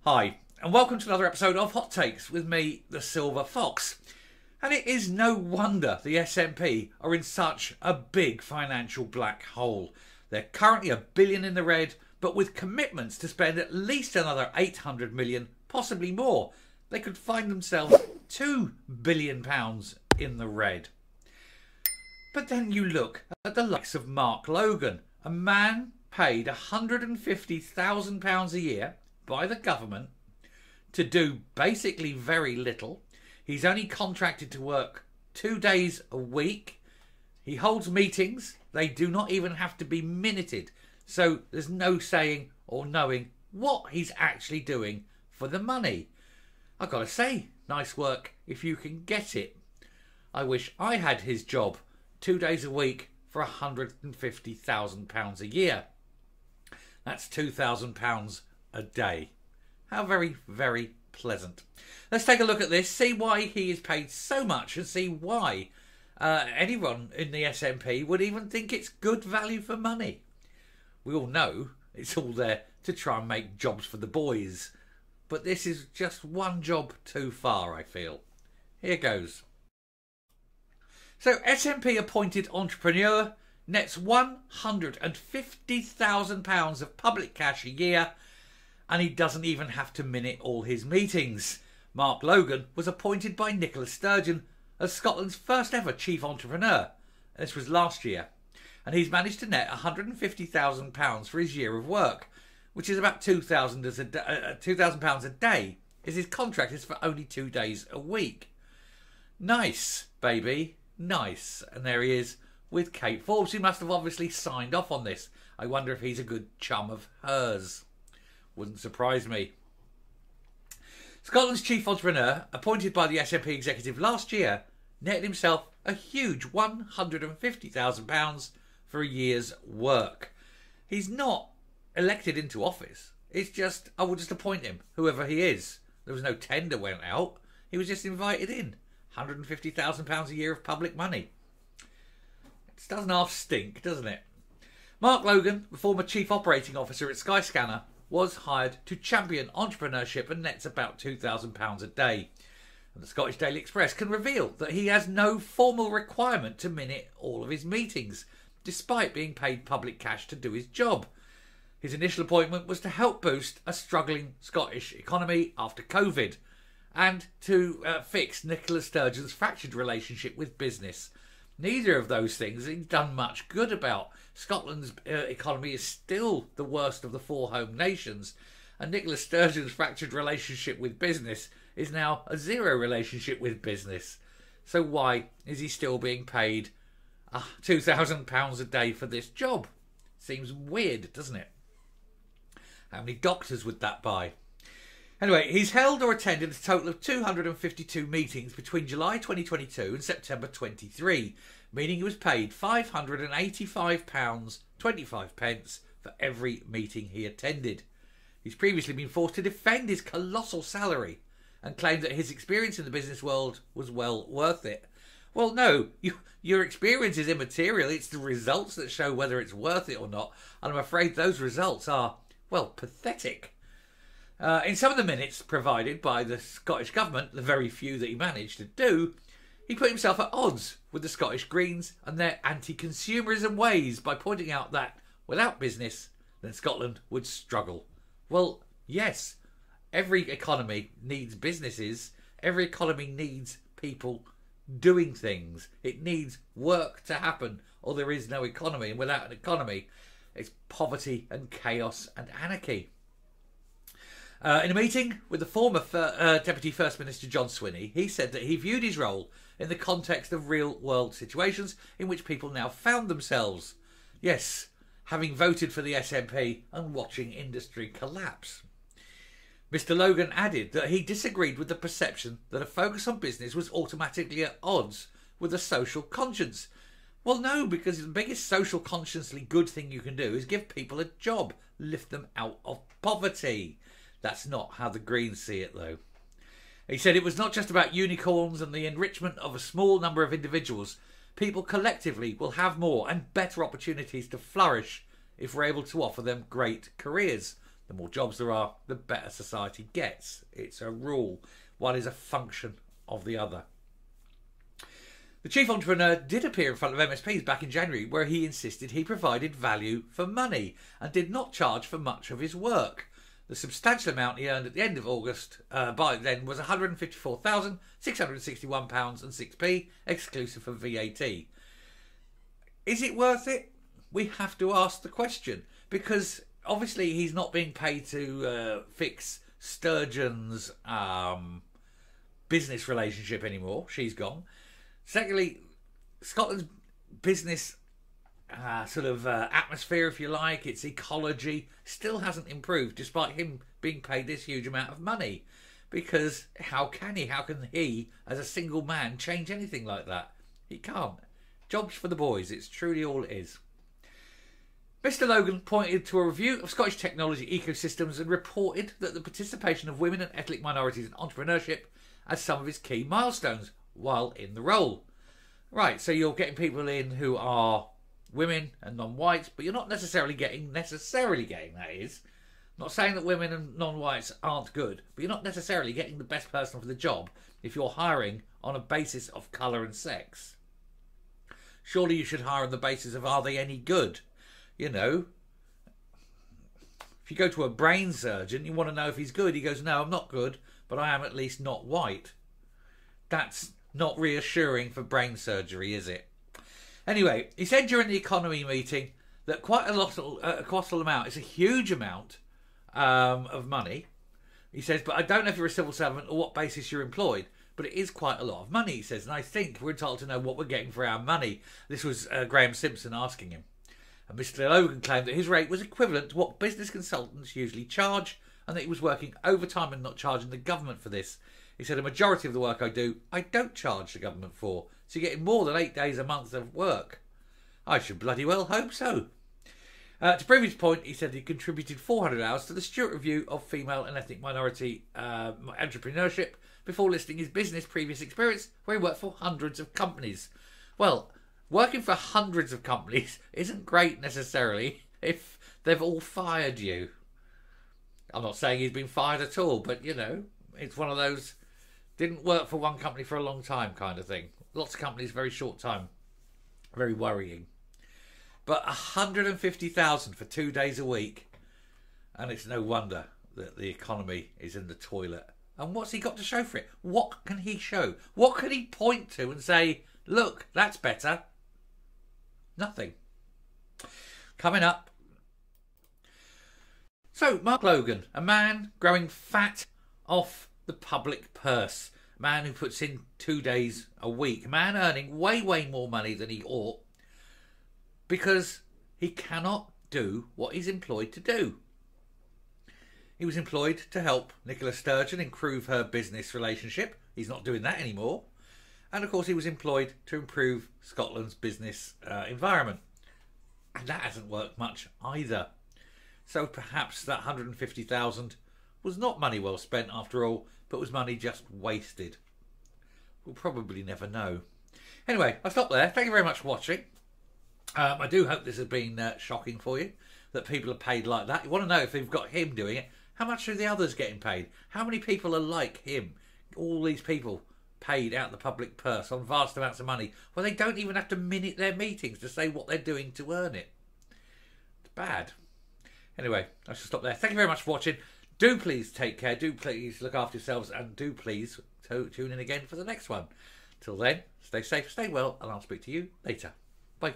Hi, and welcome to another episode of Hot Takes with me, the Silver Fox. And it is no wonder the S&P are in such a big financial black hole. They're currently $1 billion in the red, but with commitments to spend at least another 800 million, possibly more, they could find themselves £2 billion in the red. But then you look at the likes of Mark Logan, a man paid £150,000 a year by the government to do basically very little. He's only contracted to work 2 days a week. He holds meetings. They do not even have to be minuted. So there's no saying or knowing what he's actually doing for the money. I've got to say, nice work if you can get it. I wish I had his job 2 days a week for £150,000 a year. That's £2,000 a day. How very, very pleasant. Let's take a look at this, see why he is paid so much and see why anyone in the S&P would even think it's good value for money. We all know it's all there to try and make jobs for the boys. But this is just one job too far, I feel. Here goes. So S&P appointed entrepreneur nets £150,000 of public cash a year, and he doesn't even have to minute all his meetings. Mark Logan was appointed by Nicola Sturgeon as Scotland's first ever chief entrepreneur. This was last year, and he's managed to net £150,000 for his year of work, which is about £2,000 a day, as his contract is for only 2 days a week. Nice, baby, nice. And there he is with Kate Forbes, who must have obviously signed off on this. I wonder if he's a good chum of hers. Wouldn't surprise me. Scotland's chief entrepreneur, appointed by the S&P executive last year, netted himself a huge £150,000 for a year's work. He's not elected into office. It's just, I will just appoint him, whoever he is. There was no tender went out. He was just invited in. £150,000 a year of public money. It doesn't half stink, doesn't it? Mark Logan, the former chief operating officer at Skyscanner, was hired to champion entrepreneurship and nets about £2,000 a day. And the Scottish Daily Express can reveal that he has no formal requirement to minute all of his meetings, despite being paid public cash to do his job. His initial appointment was to help boost a struggling Scottish economy after COVID, and to fix Nicola Sturgeon's fractured relationship with business. Neither of those things he's done much good about. Scotland's economy is still the worst of the four home nations, and Nicola Sturgeon's fractured relationship with business is now a zero relationship with business. So why is he still being paid £2,000 a day for this job? Seems weird, doesn't it? How many doctors would that buy? Anyway, he's held or attended a total of 252 meetings between July 2022 and September 23, meaning he was paid £585.25 for every meeting he attended. He's previously been forced to defend his colossal salary and claimed that his experience in the business world was well worth it. Well, no, your experience is immaterial. It's the results that show whether it's worth it or not, and I'm afraid those results are, well, pathetic. In some of the minutes provided by the Scottish Government, the very few that he managed to do, he put himself at odds with the Scottish Greens and their anti-consumerism ways by pointing out that without business, then Scotland would struggle. Well, yes, every economy needs businesses. Every economy needs people doing things. It needs work to happen, or there is no economy. And without an economy, it's poverty and chaos and anarchy. In a meeting with the former Deputy First Minister John Swinney, he said that he viewed his role in the context of real-world situations in which people now found themselves. Yes, having voted for the SNP and watching industry collapse. Mr. Logan added that he disagreed with the perception that a focus on business was automatically at odds with a social conscience. Well, no, because the biggest social consciously good thing you can do is give people a job, lift them out of poverty. That's not how the Greens see it, though. He said it was not just about unicorns and the enrichment of a small number of individuals. People collectively will have more and better opportunities to flourish if we're able to offer them great careers. The more jobs there are, the better society gets. It's a rule. One is a function of the other. The chief entrepreneur did appear in front of MSPs back in January, where he insisted he provided value for money and did not charge for much of his work. The substantial amount he earned at the end of August by then was £154,661.06, exclusive of VAT. Is it worth it? We have to ask the question, because obviously he's not being paid to fix Sturgeon's business relationship anymore. She's gone. Secondly, Scotland's business atmosphere, if you like, its ecology, still hasn't improved despite him being paid this huge amount of money. Because how can he? How can he, as a single man, change anything like that? He can't. Jobs for the boys. It's truly all it is. Mr. Logan pointed to a review of Scottish technology ecosystems and reported that the participation of women and ethnic minorities in entrepreneurship as some of his key milestones while in the role. Right, so you're getting people in who are women and non-whites, but you're not necessarily getting, that is. I'm not saying that women and non-whites aren't good, but you're not necessarily getting the best person for the job if you're hiring on a basis of colour and sex. Surely you should hire on the basis of, are they any good? You know, if you go to a brain surgeon, you want to know if he's good. He goes, no, I'm not good, but I am at least not white. That's not reassuring for brain surgery, is it? Anyway, he said during the economy meeting that quite a colossal amount, it's a huge amount of money. He says, but I don't know if you're a civil servant or what basis you're employed, but it is quite a lot of money, he says, and I think we're entitled to know what we're getting for our money. This was Graham Simpson asking him. And Mr. Logan claimed that his rate was equivalent to what business consultants usually charge, and that he was working overtime and not charging the government for this. He said, a majority of the work I do, I don't charge the government for. So you're getting more than 8 days a month of work. I should bloody well hope so. To prove his point, he said he contributed 400 hours to the Stewart Review of Female and Ethnic Minority Entrepreneurship before listing his business previous experience, where he worked for hundreds of companies. Well, working for hundreds of companies isn't great necessarily if they've all fired you. I'm not saying he's been fired at all, but, you know, it's one of those didn't work for one company for a long time kind of thing. Lots of companies, very short time. Very worrying. But 150,000 for 2 days a week. And it's no wonder that the economy is in the toilet. And what's he got to show for it? What can he show? What can he point to and say, look, that's better? Nothing. Coming up. So, Mark Logan, a man growing fat off the public purse. A man who puts in 2 days a week. A man earning way, way more money than he ought. Because he cannot do what he's employed to do. He was employed to help Nicola Sturgeon improve her business relationship. He's not doing that anymore. And of course he was employed to improve Scotland's business environment. And that hasn't worked much either. So perhaps that 150,000 was not money well spent after all, but was money just wasted. We'll probably never know. Anyway, I'll stop there. Thank you very much for watching. I do hope this has been shocking for you, that people are paid like that. You want to know if they've got him doing it, how much are the others getting paid? How many people are like him? All these people paid out the public purse on vast amounts of money, where they don't even have to minute their meetings to say what they're doing to earn it. It's bad. Anyway, I shall stop there. Thank you very much for watching. Do please take care. Do please look after yourselves, and do please tune in again for the next one. Till then, stay safe, stay well, and I'll speak to you later. Bye.